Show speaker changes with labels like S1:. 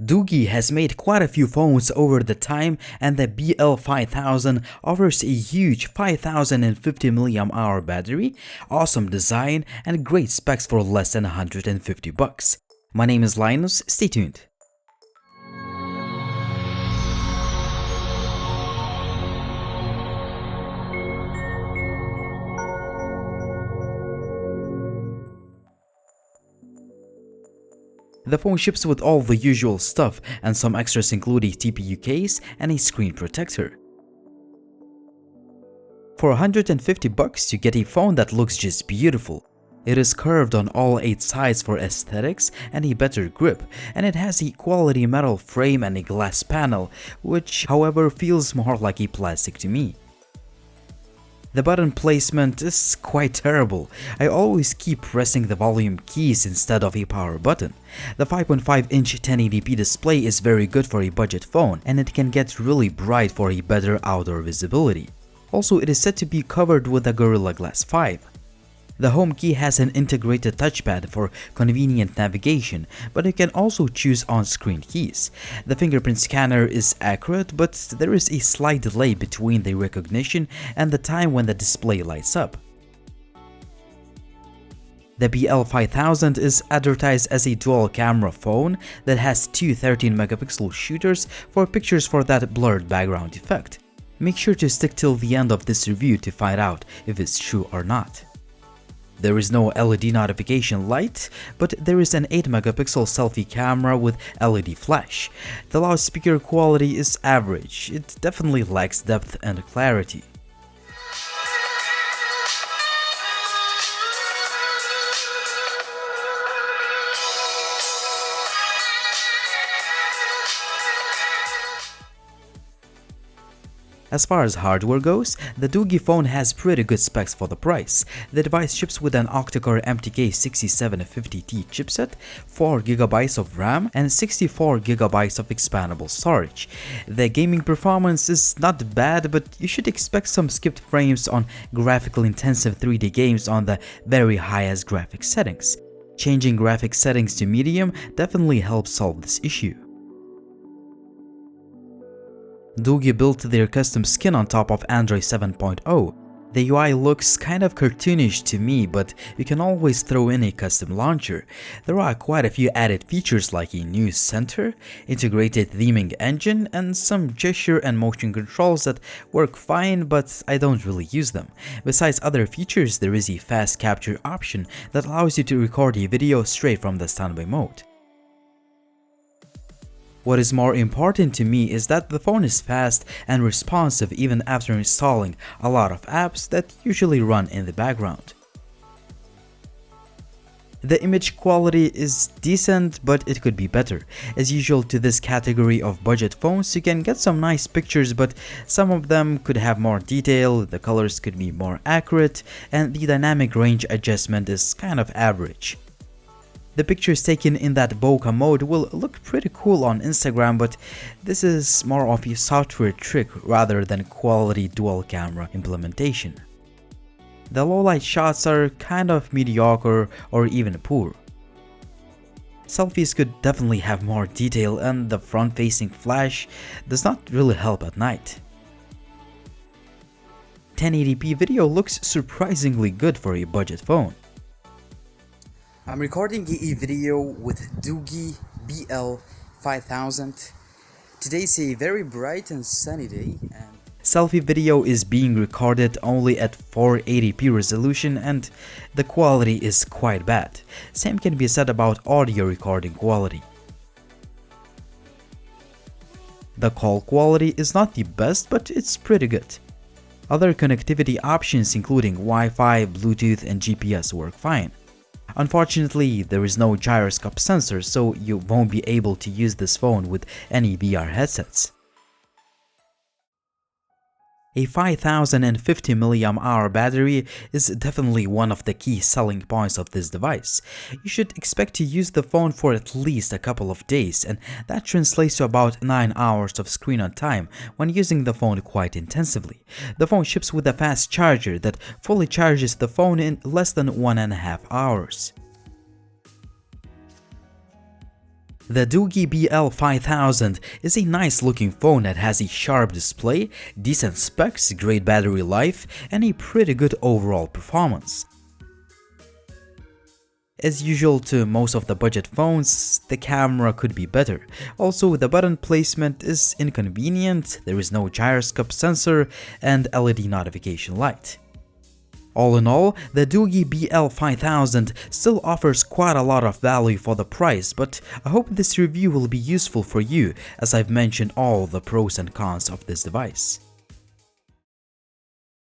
S1: Doogee has made quite a few phones over the time, and the BL5000 offers a huge 5050 mAh battery, awesome design, and great specs for less than $150. My name is Linus, stay tuned. The phone ships with all the usual stuff, and some extras include a TPU case and a screen protector. For $150 you get a phone that looks just beautiful. It is curved on all 8 sides for aesthetics and a better grip, and it has a quality metal frame and a glass panel, which however feels more like a plastic to me. The button placement is quite terrible. I always keep pressing the volume keys instead of a power button. The 5.5-inch 1080p display is very good for a budget phone, and it can get really bright for a better outdoor visibility. Also, it is said to be covered with a Gorilla Glass 5. The home key has an integrated touchpad for convenient navigation, but you can also choose on-screen keys. The fingerprint scanner is accurate, but there is a slight delay between the recognition and the time when the display lights up. The BL5000 is advertised as a dual-camera phone that has two 13-megapixel shooters for pictures for that blurred background effect. Make sure to stick till the end of this review to find out if it's true or not. There is no LED notification light, but there is an 8-megapixel selfie camera with LED flash. The loudspeaker quality is average, it definitely lacks depth and clarity. As far as hardware goes, the Doogee phone has pretty good specs for the price. The device ships with an octa-core MTK6750T chipset, 4GB of RAM, and 64GB of expandable storage. The gaming performance is not bad, but you should expect some skipped frames on graphically intensive 3D games on the very highest graphics settings. Changing graphics settings to medium definitely helps solve this issue. Doogee built their custom skin on top of Android 7.0. The UI looks kind of cartoonish to me, but you can always throw in a custom launcher. There are quite a few added features like a news center, integrated theming engine, and some gesture and motion controls that work fine, but I don't really use them. Besides other features, there is a fast capture option that allows you to record a video straight from the standby mode. What is more important to me is that the phone is fast and responsive even after installing a lot of apps that usually run in the background. The image quality is decent, but it could be better. As usual to this category of budget phones, you can get some nice pictures, but some of them could have more detail, the colors could be more accurate, and the dynamic range adjustment is kind of average. The pictures taken in that bokeh mode will look pretty cool on Instagram, but this is more of a software trick rather than quality dual camera implementation. The low-light shots are kind of mediocre or even poor. Selfies could definitely have more detail, and the front-facing flash does not really help at night. 1080p video looks surprisingly good for a budget phone. I'm recording a video with Doogee BL5000. Today's a very bright and sunny day, and selfie video is being recorded only at 480p resolution, and the quality is quite bad. Same can be said about audio recording quality. The call quality is not the best, but it's pretty good. Other connectivity options including Wi-Fi, Bluetooth, and GPS work fine. Unfortunately, there is no gyroscope sensor, so you won't be able to use this phone with any VR headsets. A 5050 mAh battery is definitely one of the key selling points of this device. You should expect to use the phone for at least a couple of days, and that translates to about 9 hours of screen on time when using the phone quite intensively. The phone ships with a fast charger that fully charges the phone in less than 1.5 hours. The Doogee BL5000 is a nice looking phone that has a sharp display, decent specs, great battery life, and a pretty good overall performance. As usual to most of the budget phones, the camera could be better. Also, the button placement is inconvenient, there is no gyroscope sensor, and LED notification light. All in all, the Doogee BL5000 still offers quite a lot of value for the price, but I hope this review will be useful for you as I've mentioned all the pros and cons of this device.